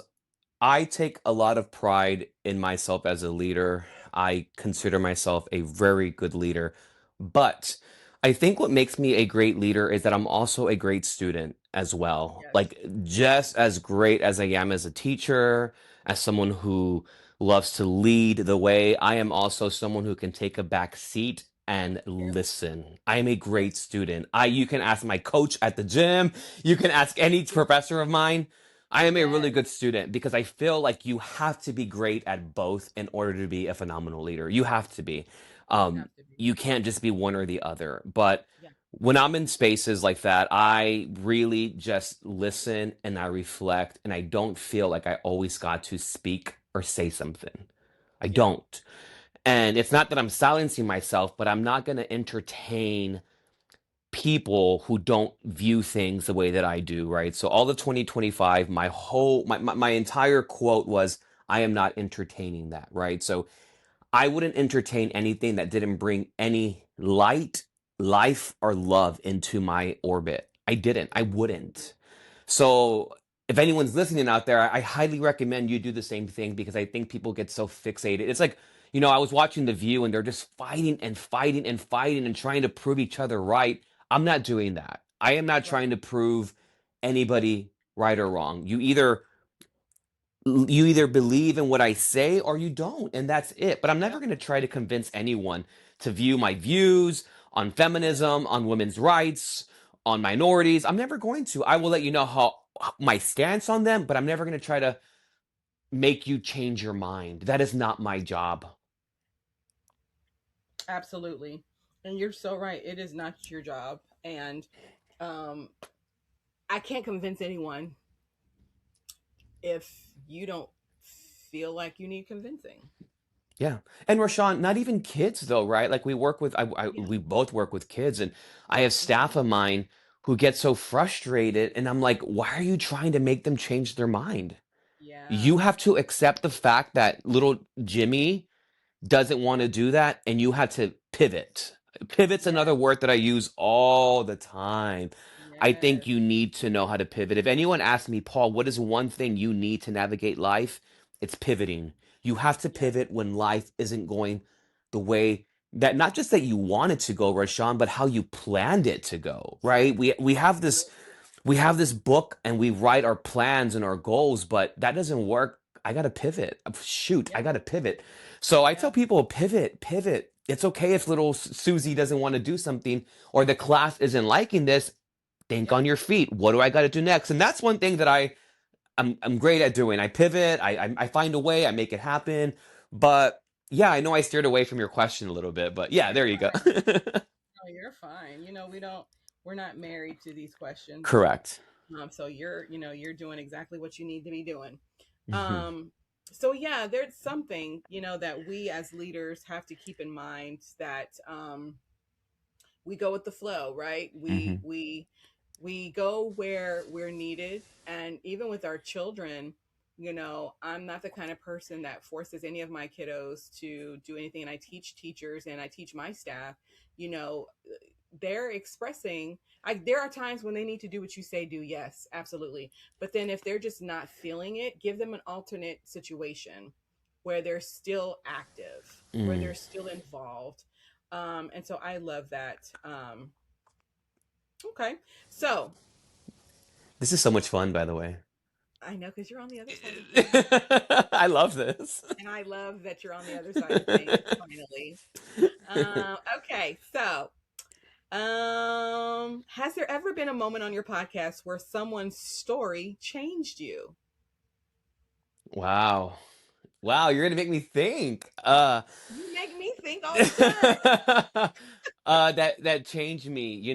I take a lot of pride in myself as a leader. I consider myself a very good leader. But I think what makes me a great leader is that I'm also a great student as well. Yes. Like, just as great as I am as a teacher, as someone who loves to lead the way, I am also someone who can take a back seat and Yes. listen. I am a great Yes. student. You can ask my coach at the gym, you can ask any professor of mine. I am a really Yes. good student because I feel like you have to be great at both in order to be a phenomenal leader. You have to be. You have to be. You can't just be one or the other. But Yeah. when I'm in spaces like that, I really just listen and I reflect, and I don't feel like I always got to speak or say something. I Yeah. don't. And it's not that I'm silencing myself, but I'm not going to entertain people who don't view things the way that I do, right? So all of 2025, my entire quote was, I am not entertaining that, right? So I wouldn't entertain anything that didn't bring any light, life, or love into my orbit. I didn't. I wouldn't. So if anyone's listening out there, I highly recommend you do the same thing because I think people get so fixated. It's like, I was watching The View and they're just fighting and fighting and fighting and trying to prove each other right. I'm not doing that. I am not Right. trying to prove anybody right or wrong. You either believe in what I say or you don't, and that's it. But I'm never Yep. going to try to convince anyone to view my views on Yep. feminism, on women's rights, on minorities. I'm never going to. I will let you know how my stance on them, but I'm never going to try to make you change your mind. That is not my job. Absolutely. And you're so right. It is not your job. And um, I can't convince anyone if you don't feel like you need convincing. Yeah. And Rashawn, not even kids though, right? Like Yeah. we both work with kids, and I have staff Hmm. of mine who get so frustrated, and I'm like, why are you trying to make them change their mind? Yeah. You have to accept the fact that little Jimmy doesn't want to do that, and you have to pivot. Pivot's Yes. another word that I use all the time. I think Yes. you need to know how to pivot. If anyone asks me, Paul, what is one thing you need to navigate life? It's pivoting. You have to Yes. pivot when life isn't going the way that, not just that you want it to go, Rashawn, but how you planned it to go, right? We have this Absolutely. we have this book and we write our plans and our goals, but that doesn't work. I got to pivot. Shoot, I Yeah. got to pivot. So I tell Yeah. people, pivot, pivot. It's okay if little Susie doesn't want to do something or the class isn't liking this. Think Yep. on your feet. What do I got to do next? And that's one thing that I'm great at doing. I pivot. I find a way. I make it happen. But yeah, I know I steered away from your question a little bit, but No, yeah, you're there you go. fine. No, you're fine. We're not married to these questions, and Correct. so you're doing exactly what you need to be doing. Mhm. Um, So yeah, there's something, that we as leaders have to keep in mind, that we go with the flow, right? Hmm. We go where we're needed. And even with our children, I'm not the kind of person that forces any of my kiddos to do anything. And I teach teachers and I teach my staff, you know they're expressing. There are times when they need to do what you say do, yes, absolutely. But then if they're just not feeling it, give them an alternate situation where they're still active, where Mm. they're still involved. And so I love that. Okay, so This is so much fun, by the way. I know, because you're on the other side of things, I love this. and I love that you're on the other side of things finally. Okay, so has there ever been a moment on your podcast where someone's story changed you? Wow. Wow, you're gonna make me think. You make me think all the time. That changed me.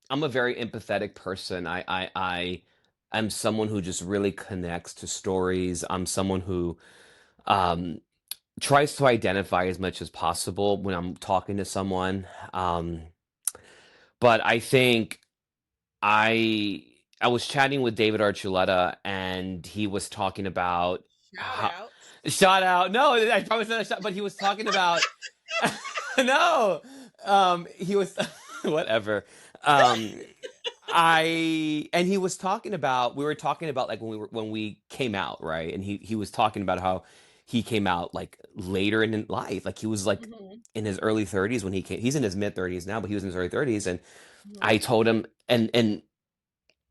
I'm a very empathetic person. I'm someone who just really connects to stories. I'm someone who um tries to identify as much as possible when I'm talking to someone. Um, but I think I I was chatting with David Archuleta, and he was talking about Shout how out. shout out. No, I promise not a shout, but he was talking about no. He was whatever. Um, I and he was talking about we were talking about like when we came out, right? And he was talking about how he came out like later in life. Like he was like Hmm. in his early 30s when he came. He's in his mid 30s now, but he was in his early 30s. And Hmm. I told him, and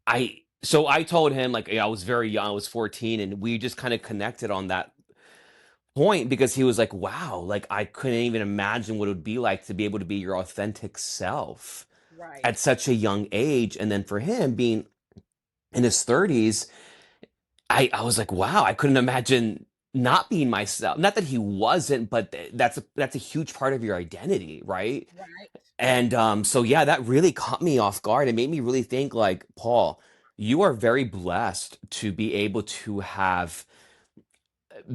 I told him like, I was very young, I was 14, and we just kind of connected on that point because he was like, wow, like I couldn't even imagine what it would be like to be able to be your authentic self Right. at such a young age. And then for him being in his 30s, I was like, wow, I couldn't imagine not being myself. Not that he wasn't, but that's a huge part of your identity, right? Right. And so yeah, that really caught me off guard. It made me really think like, Paul, you are very blessed to be able to have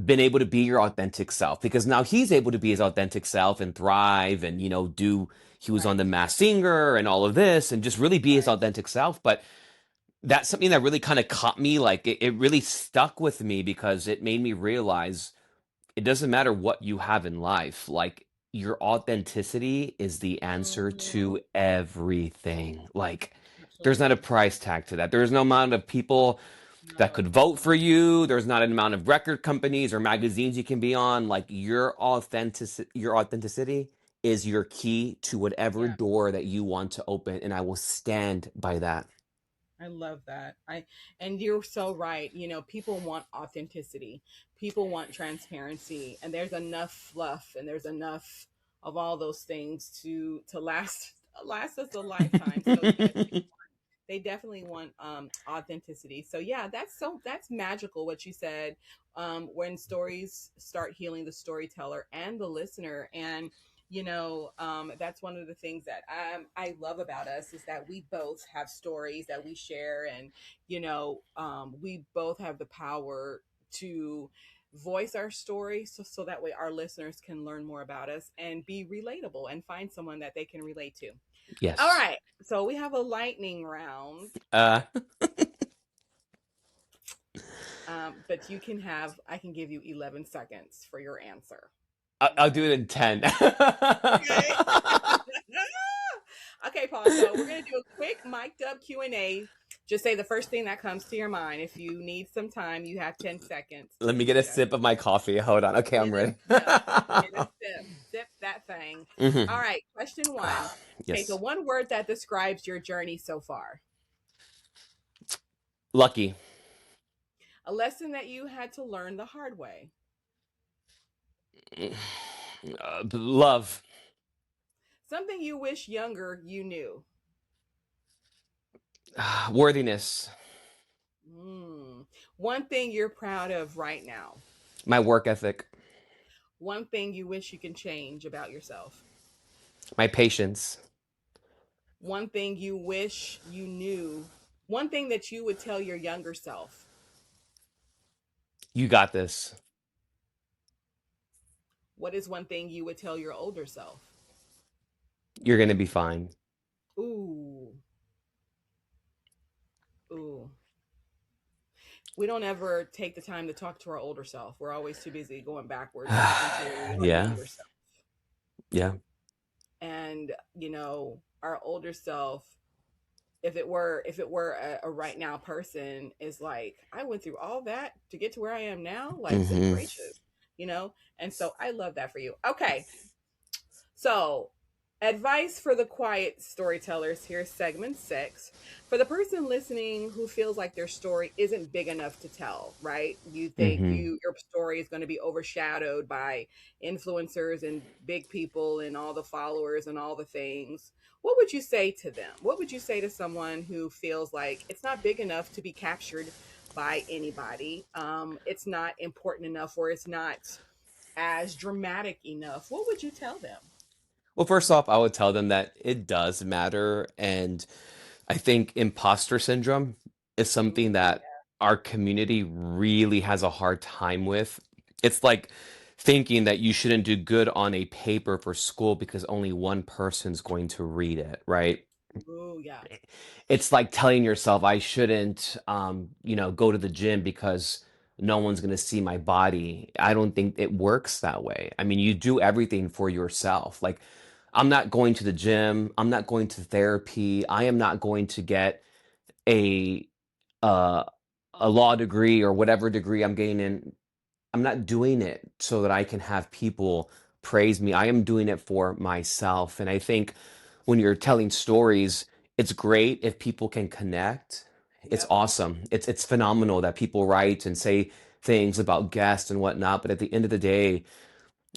been able to be your authentic self, because now he's able to be his authentic self and thrive and do he was on Right. the Masked Singer and all of this and just really be his Right. authentic self. But that's something that really kind of caught me, like it really stuck with me because it made me realize it doesn't matter what you have in life. Like your authenticity is the answer Hmm. to everything. Like there's not a Absolutely. price tag to that. There's no amount of people that No, could there's vote not. for you. There's not an amount of record companies or magazines you can be on. Like your authenticity is your key to whatever Yeah. door that you want to open, and I will stand by that. I love that. And you're so right. People want authenticity. People want transparency, and there's enough fluff and there's enough of all those things to last us a lifetime. So yes, they definitely want authenticity. So yeah, that's magical what you said. When stories start healing the storyteller and the listener. And that's one of the things that I love about us, is that we both have stories that we share. And we both have the power to voice our story, so that way our listeners can learn more about us and be relatable and find someone that they can relate to. All Yes. right. So we have a lightning round. Uh, But I can give you 11 seconds for your answer. I'll do Okay. it in 10. Okay. Okay, Paul. So we're going to do a quick mic'd up Q&A. Just say the first thing that comes to your mind. If you need some time, you have 10 seconds to Let me do get a just. sip of my coffee. Hold on. Okay, I'm Get a ready. sip. Get a sip. Sip that thing. All Hmm. right. Question one. Okay. So Yes. one word that describes your journey so far. Lucky. A lesson that you had to learn the hard way. Love. Something you wish younger you knew. Worthiness. Mm. One thing you're proud of right now. My work ethic. One thing you wish you can change about yourself. My patience. One thing you wish you knew. One thing that you would tell your younger self. You got this. What is one thing you would tell your older self? You're going to be fine. Ooh, ooh. We don't ever take the time to talk to our older self. We're always too busy going backwards into our Yeah. younger self. Yeah. And, our older self, if it were a right now person, is like, I went through all that to get to where I am now. Like, good Hmm. gracious, you know? And so I love that for you. Okay. So, advice for the quiet storytellers. Here's segment 6. For the person listening who feels like their story isn't big enough to tell, right? You think Hmm. your story is going to be overshadowed by influencers and big people and all the followers and all the things. What would you say to them? What would you say to someone who feels like it's not big enough to be captured by anybody? It's not important enough, or it's not as dramatic enough. What would you tell them? Well, first off, I would tell them that it does matter. And I think imposter syndrome is something Ooh, that our community really has a hard time with. It's like thinking that you shouldn't do good on a paper for school because only one person's going to read it, right? ooh, yeah, It's like telling yourself I shouldn't go to the gym because no one's going to see my body. I don't think it works that way. I mean, you do everything for yourself. Like, I'm not going to the gym, I'm not going to therapy, I am not going to get a uh, a law degree or whatever degree I'm getting in. I'm not doing it so that I can have people praise me. I am doing it for myself. And I think when you're telling stories, it's great if people can connect. It's yep, awesome. It's phenomenal that people write and say things about guests and whatnot. But at the end of the day,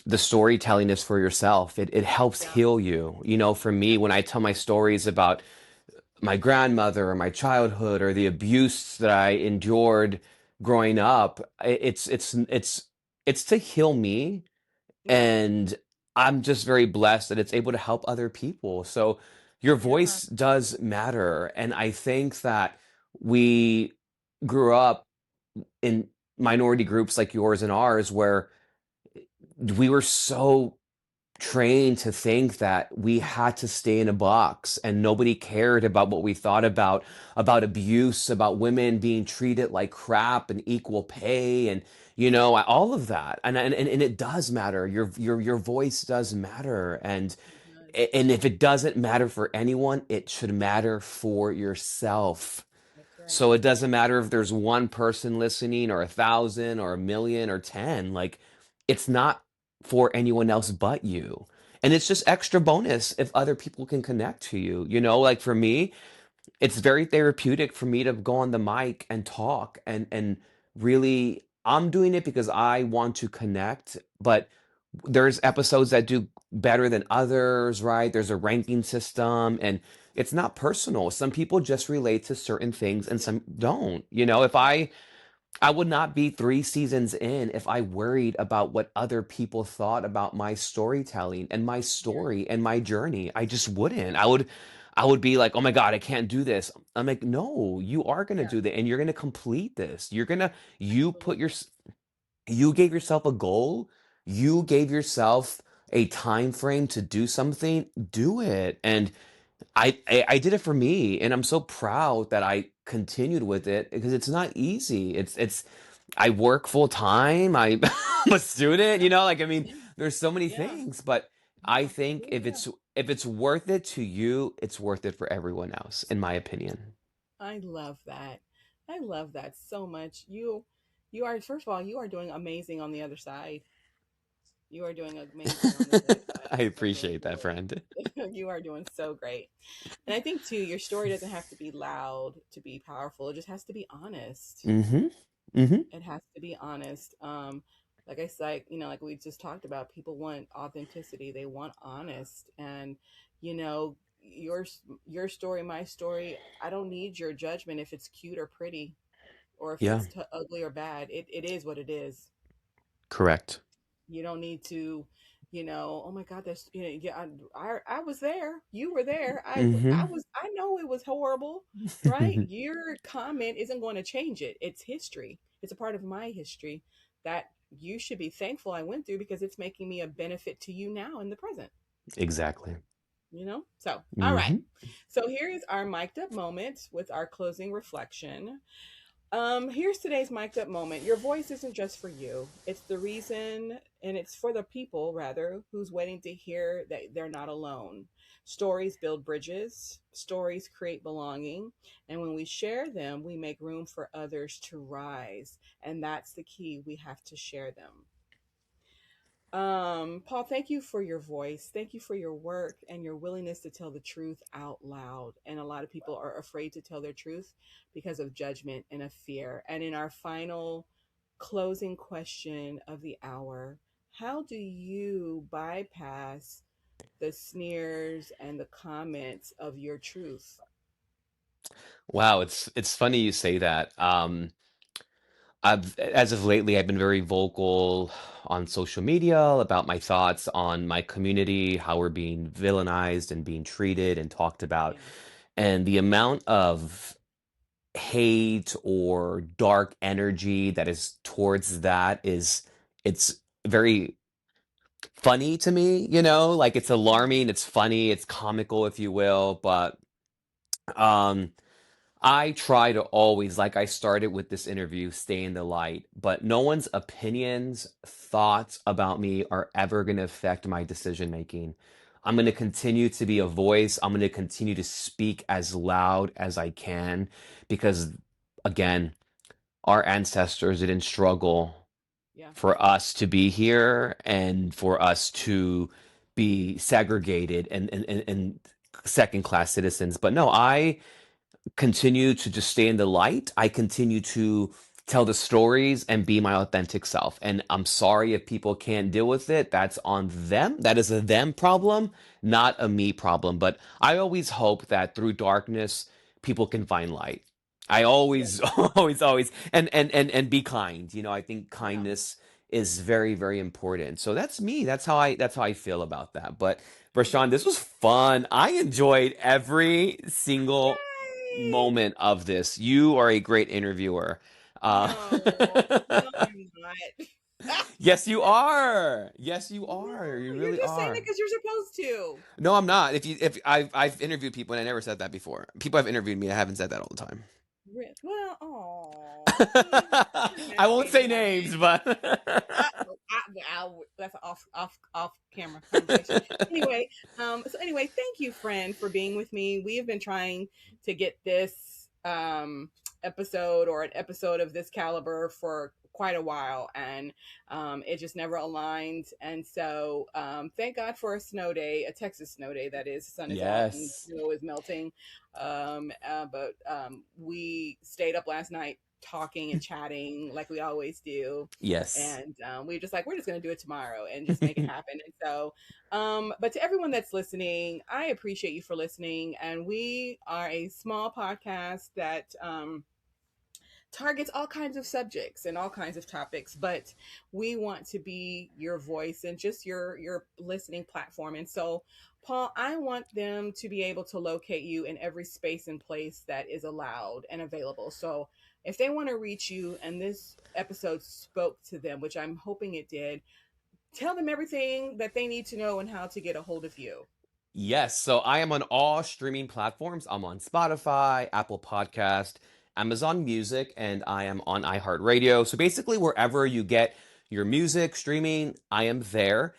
the storytelling is for yourself. It helps yeah, heal you. You know, for me, when I tell my stories about my grandmother or my childhood or the abuse that I endured growing up, it's to heal me. yeah, And I'm just very blessed that it's able to help other people. So your yeah, voice does matter. And I think that we grew up in minority groups like yours and ours where we were so trained to think that we had to stay in a box and nobody cared about what we thought about abuse, about women being treated like crap and equal pay, and all of that. And it does matter. Your voice does matter. And it does. and if it doesn't matter for anyone, it should matter for yourself. That's right. So it doesn't matter if there's one person listening or 1,000 or 1,000,000 or 10. Like, it's not for anyone else but you. And it's just extra bonus if other people can connect to you. Like for me, it's very therapeutic for me to go on the mic and talk and really I'm doing it because I want to connect, but there's episodes that do better than others, right? There's a ranking system and it's not personal. Some people just relate to certain things and some don't. If I would not be 3 seasons in if I worried about what other people thought about my storytelling and my Yeah, story and my journey. I just wouldn't. I would be like, "Oh my God, I can't do this." I'm like, "No, you are going to yeah, do that and you're going to complete this. You put your absolutely. you gave yourself a goal. You gave yourself a time frame to do something. Do it." And I did it for me, and I'm so proud that I continued with it because it's not easy. It's I work full time. I'm a student, Yeah, like I mean, yeah, there's so many yeah, things, but I yeah, think yeah, if yeah. it's worth it to you, it's worth it for everyone else, in my opinion. I love that. I love that so much. You are, first of all, you are doing amazing on the other side. You are doing amazing on this other side. I I really, appreciate that, friend. really, you are doing so great. And I think too, your story doesn't have to be loud to be powerful. It just has to be honest. Mm-hmm. Mm-hmm. It has to be honest. Like I said, like we just talked about, people want authenticity. They want honest. And you know, your your story, my story. I don't need your judgment if it's cute or pretty, or if Yeah, it's ugly or bad. It is what it is. correct. You don't need to, oh my God, that's, yeah, I was there. You were there. I Mm-hmm. was, I know it was horrible, right? Your comment isn't going to change it. It's history. it's a part of my history that you should be thankful I went through, because it's making me a benefit to you now in the present. Exactly. So all right, Hmm. so here's our mic'd up moment with our closing reflection. Here's today's mic'd up moment. Your voice isn't just for you. It's the reason, and it's for the people, rather, who's waiting to hear that they're not alone. Stories build bridges, stories create belonging, and when we share them, we make room for others to rise. And that's the key. We have to share them. Paul, thank you for your voice. Thank you for your work and your willingness to tell the truth out loud. And a lot of people are afraid to tell their truth because of judgment and a fear. And in our final closing question of the hour, how do you bypass the sneers and the comments of your truth? Wow, it's funny you say that. As of lately, I've been very vocal on social media about my thoughts on my community, how we're being villainized and being treated and talked about. Yeah, And the amount of hate or dark energy that is towards that is it's very funny to me, like it's yeah, alarming, it's funny, it's comical, if you will, but um I try to always, like I started with this interview, stay in the light, but no one's opinions, thoughts about me are ever going to affect my decision making. I'm going to continue to be a voice. I'm going to continue to speak as loud as I can because, again, our ancestors didn't struggle yeah, for us to be here and for us to be segregated and second class citizens. But no, I continue to just stay in the light. I continue to tell the stories and be my authentic self. And I'm sorry if people can't deal with it. That's on them. That is a them problem, not a me problem. But I always hope that through darkness, people can find light. I yeah, always, always, and be kind. I think yeah. kindness is very, very important. So that's me. That's how I feel about that. But Rashawn, this was fun. I enjoyed every single Yay! moment of this. You are a great interviewer. Uh, No, no, I'm not. yes, you are. Yes, you No, are. You you're really just saying it are. because you're supposed to. No, I'm not. If I've interviewed people and I never said that before. People have interviewed me. I haven't said that all the time. Well, oh, I'm I won't happy it say names, happened. but That's an off camera conversation. Anyway, so anyway, thank you, friend, for being with me. We have been trying to get this episode, or an episode of this caliber, for quite a while, and it just never aligned. And so, thank God for a snow day, a Texas snow day. That is, the sun is out and yes, snow is melting. But we stayed up last night talking and chatting like we always do, yes, and we were just like, we're just going to do it tomorrow and just make it happen. And so, but to everyone that's listening, I appreciate you for listening. And we are a small podcast that targets all kinds of subjects and all kinds of topics, but we want to be your voice and just your listening platform. And so, Paul, I want them to be able to locate you in every space and place that is allowed and available. So if they want to reach you and this episode spoke to them, which I'm hoping it did, tell them everything that they need to know and how to get a hold of you. yes. So I am on all streaming platforms. I'm on Spotify, Apple Podcast, Amazon Music, and I am on iHeartRadio. So basically, wherever you get your music streaming, I am there.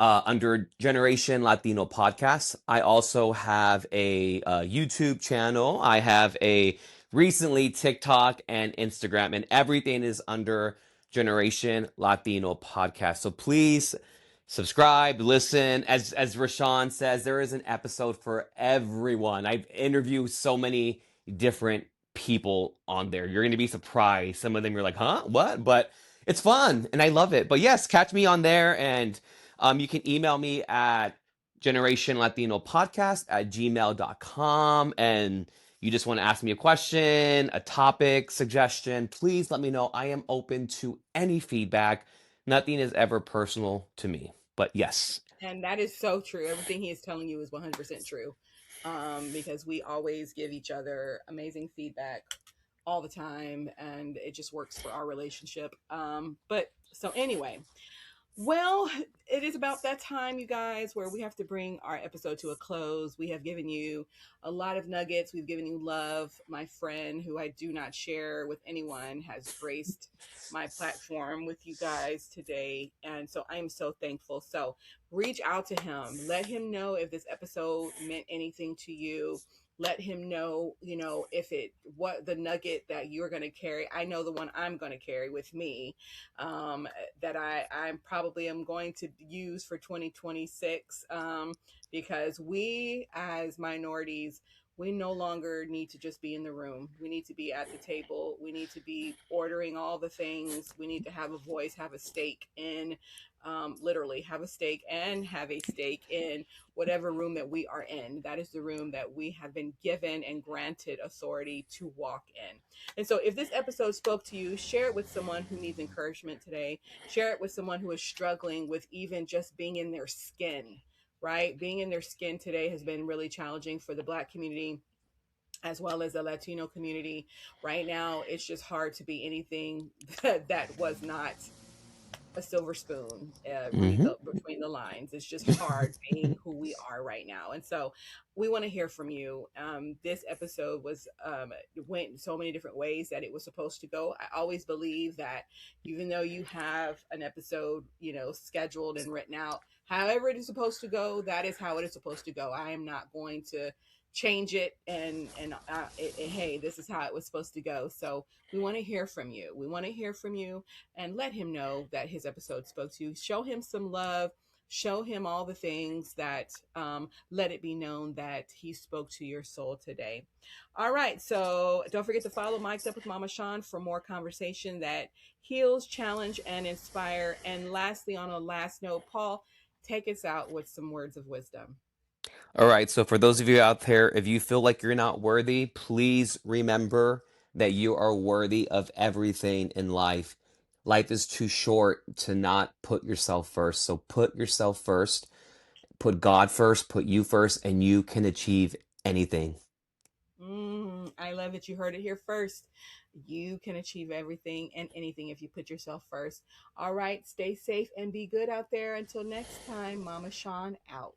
Under Generation Latino Podcast, I also have a YouTube channel. I have a recently TikTok and Instagram, and everything is under Generation Latino Podcast. So please subscribe, listen. As Rashawn says, there is an episode for everyone. I've interviewed so many different people on there. You're going to be surprised. Some of them you're like, huh? What? But it's fun and I love it. But yes, catch me on there, and you can email me at generationlatinopodcast@gmail.com, and you just want to ask me a question, a topic, suggestion, please let me know. I am open to any feedback. Nothing is ever personal to me. But yes. And that is so true. Everything he is telling you is 100% true. Because we always give each other amazing feedback all the time, and it just works for our relationship. But so anyway, well, it is about that time, you guys, where we have to bring our episode to a close. We have given you a lot of nuggets. We've given you love. My friend, who I do not share with anyone, has graced my platform with you guys today. And so I am so thankful. So reach out to him. Let him know if this episode meant anything to you. Let him know, if what the nugget that you're going to carry. I know the one I'm going to carry with me, um, that I probably am going to use for 2026, because we as minorities, we no longer need to just be in the room. We need to be at the table. We need to be ordering all the things. We need to have a voice, have a stake in, literally have a stake and have a stake in whatever room that we are in. That is the room that we have been given and granted authority to walk in. And so, if this episode spoke to you, share it with someone who needs encouragement today. Share it with someone who is struggling with even just being in their skin, right? Being in their skin today has been really challenging for the Black community as well as the Latino community. Right now, it's just hard to be anything that was not a silver spoon. Read Hmm. between the lines. It's just hard being who we are right now, and so we want to hear from you. This episode went so many different ways that it was supposed to go. I always believe that even though you have an episode, scheduled and written out, however it is supposed to go, that is how it is supposed to go. I am not going to change it hey, this is how it was supposed to go. So we want to hear from you. We want to hear from you, and let him know that his episode spoke to you. Show him some love. Show him all the things that, let it be known that he spoke to your soul today. All right. So don't forget to follow Mic'd Up with Mama Shaun for more conversation that heals, challenge, and inspire. And lastly, on a last note, Paul, take us out with some words of wisdom. All right. So, for those of you out there, if you feel like you're not worthy, please remember that you are worthy of everything in life. Life is too short to not put yourself first. So, put yourself first, put God first, put you first, and you can achieve anything. I love that you heard it here first. You can achieve everything and anything if you put yourself first. All right, stay safe and be good out there. Until next time, Mama Shaun out.